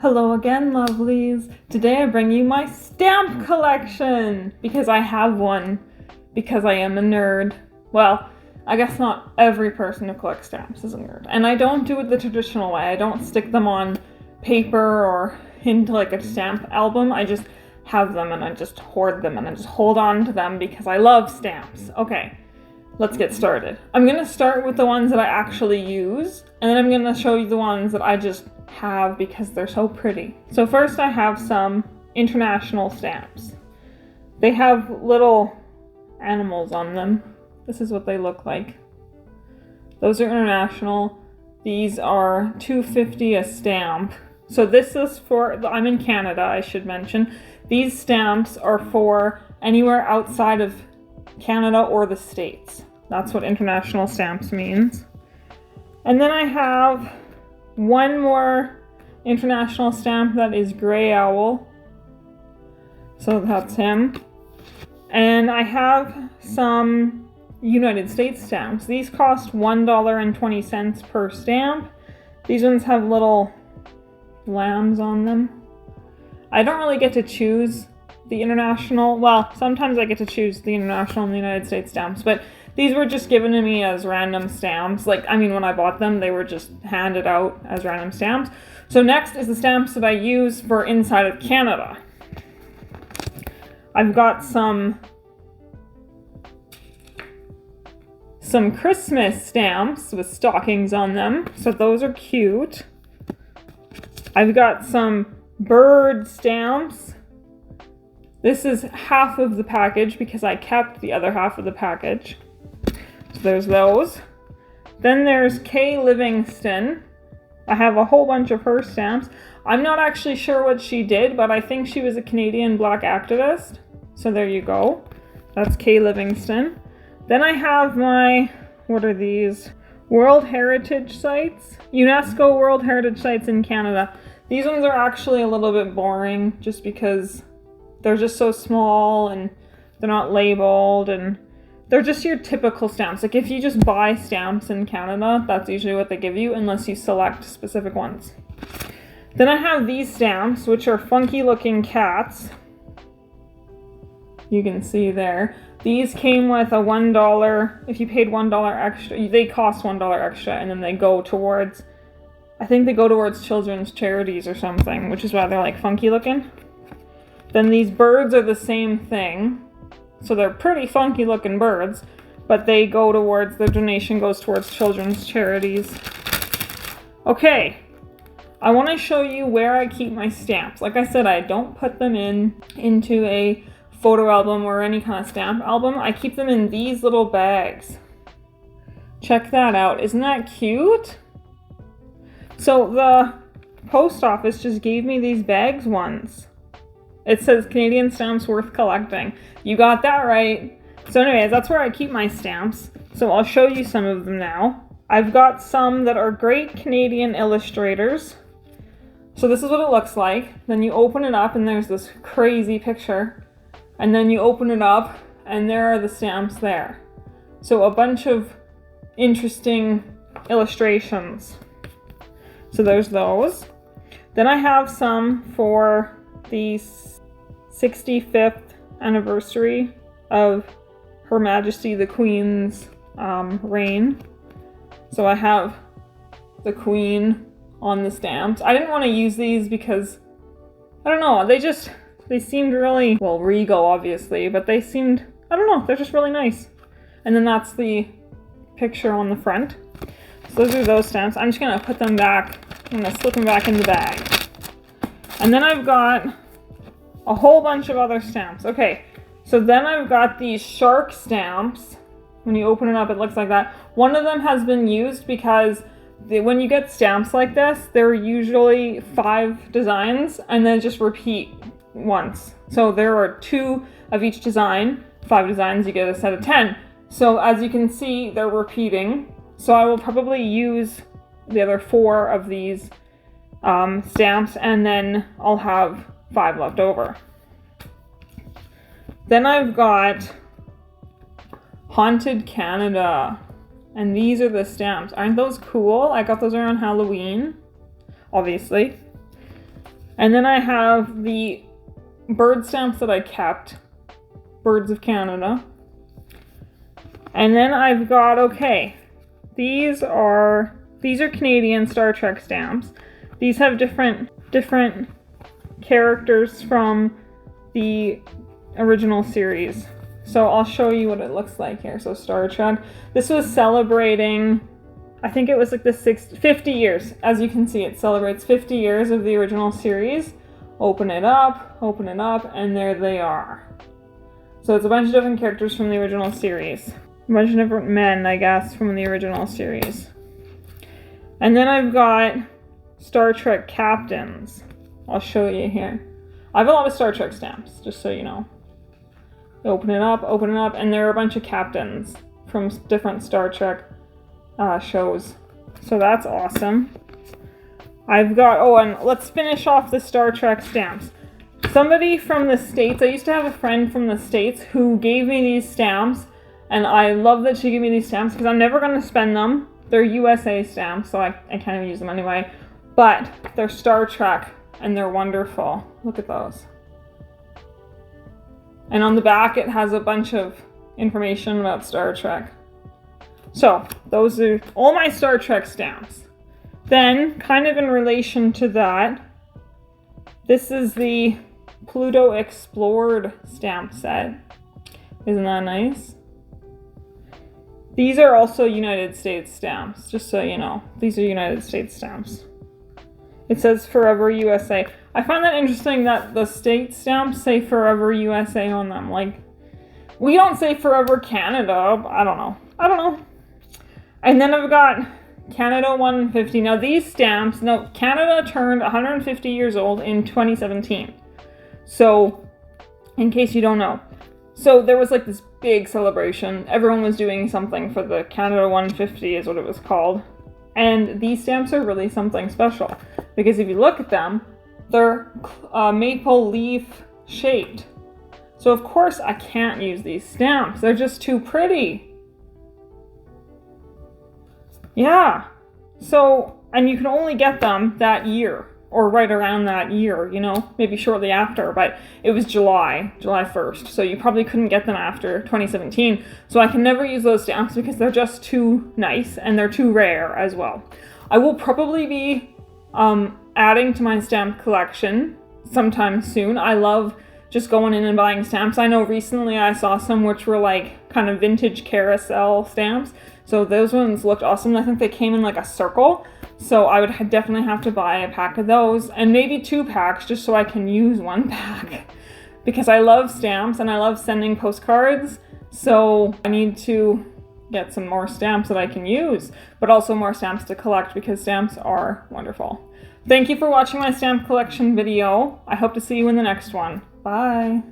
Hello again, lovelies. Today I bring you my stamp collection because I have one, because I am a nerd. Well, I guess not every person who collects stamps is a nerd. And I don't do it the traditional way. I don't stick them on paper or into like a stamp album. I just have them and I just hoard them and I just hold on to them because I love stamps. Okay, let's get started. I'm going to start with the ones that I actually use, and then I'm going to show you the ones that I just have because they're so pretty. So first I have some international stamps. They have little animals on them. This is what they look like. Those are international. These are $2.50 a stamp. So this is for, I'm in Canada, I should mention. These stamps are for anywhere outside of Canada or the States. That's what international stamps means. And then I have one more international stamp that is Grey Owl. So that's him. And I have some United States stamps. These cost $1.20 per stamp. These ones have little lambs on them. I don't really get to choose the international. Well, sometimes I get to choose the international and the United States stamps, but these were just given to me as random stamps. Like, I mean, when I bought them, they were just handed out as random stamps. So next is the stamps that I use for inside of Canada. I've got some Christmas stamps with stockings on them. So those are cute. I've got some bird stamps. This is half of the package because I kept the other half of the package. So there's those. Then there's Kay Livingstone. I have a whole bunch of her stamps. I'm not actually sure what she did, but I think she was a Canadian Black activist. So there you go. That's Kay Livingstone. Then I have my, what are these? World Heritage Sites. UNESCO World Heritage Sites in Canada. These ones are actually a little bit boring just because they're just so small and they're not labeled and they're just your typical stamps. Like if you just buy stamps in Canada, that's usually what they give you unless you select specific ones. Then I have these stamps, which are funky looking cats. You can see there. These came with a $1, if you paid $1 extra, they cost $1 extra and then they go towards, I think they go towards children's charities or something, which is why they're like funky looking. Then these birds are the same thing. So they're pretty funky looking birds, but they go towards, the donation goes towards children's charities. Okay, I want to show you where I keep my stamps. Like I said, I don't put them into a photo album or any kind of stamp album. I keep them in these little bags. Check that out. Isn't that cute? So the post office just gave me these bags once. It says Canadian stamps worth collecting. You got that right. So anyways, that's where I keep my stamps. So I'll show you some of them now. I've got some that are great Canadian illustrators. So this is what it looks like. Then you open it up and there's this crazy picture. And then you open it up and there are the stamps there. So a bunch of interesting illustrations. So there's those. Then I have some for the 65th anniversary of Her Majesty the Queen's reign. So I have the Queen on the stamps. I didn't want to use these because, I don't know, they seemed really, well, regal obviously, but they seemed, I don't know, they're just really nice. And then that's the picture on the front. So those are those stamps. I'm just going to put them back, I'm going to slip them back in the bag. And then I've got a whole bunch of other stamps. Okay, so then I've got these shark stamps. When you open it up, it looks like that. One of them has been used because when you get stamps like this, there are usually 5 designs and then just repeat once. So there are 2 of each design, 5 designs, you get a set of 10. So as you can see, they're repeating. So I will probably use the other 4 of these stamps and then I'll have 5 left over. Then I've got Haunted Canada. And these are the stamps. Aren't those cool? I got those around Halloween, obviously. And then I have the bird stamps that I kept. Birds of Canada. And then I've got, okay, these are Canadian Star Trek stamps. These have different characters from the original series. So I'll show you what it looks like here. So Star Trek. This was celebrating, I think it was like the 50 years. As you can see, it celebrates 50 years of the original series. Open it up, and there they are. So it's a bunch of different characters from the original series. A bunch of different men, I guess, from the original series. And then I've got Star Trek captains. I'll show you here. I have a lot of Star Trek stamps, just so you know. Open it up, and there are a bunch of captains from different Star Trek shows. So that's awesome. I've got, oh, and let's finish off the Star Trek stamps. Somebody from the States, I used to have a friend from the States who gave me these stamps, and I love that she gave me these stamps because I'm never going to spend them. They're USA stamps, so I kind of use them anyway. But they're Star Trek, and they're wonderful. Look at those. And on the back, it has a bunch of information about Star Trek. So, those are all my Star Trek stamps. Then, kind of in relation to that, this is the Pluto Explored stamp set. Isn't that nice? These are also United States stamps, just so you know. These are United States stamps. It says Forever USA. I find that interesting that the state stamps say Forever USA on them. Like, we don't say Forever Canada. I don't know. And then I've got Canada 150. Now these stamps, Canada turned 150 years old in 2017. So, in case you don't know. So there was like this big celebration. Everyone was doing something for the Canada 150 is what it was called. And these stamps are really something special. Because if you look at them, they're maple leaf shaped. So of course I can't use these stamps. They're just too pretty. Yeah. So, and you can only get them that year. Or right around that year, you know, maybe shortly after, but it was July 1st, so you probably couldn't get them after 2017, so I can never use those stamps because they're just too nice, and they're too rare as well. I will probably be adding to my stamp collection sometime soon. I love just going in and buying stamps. I know recently I saw some which were like kind of vintage carousel stamps, so those ones looked awesome. I think they came in like a circle. So I would definitely have to buy a pack of those, and maybe 2 packs just so I can use 1 pack. Because I love stamps and I love sending postcards, so I need to get some more stamps that I can use, but also more stamps to collect because stamps are wonderful. Thank you for watching my stamp collection video. I hope to see you in the next one. Bye!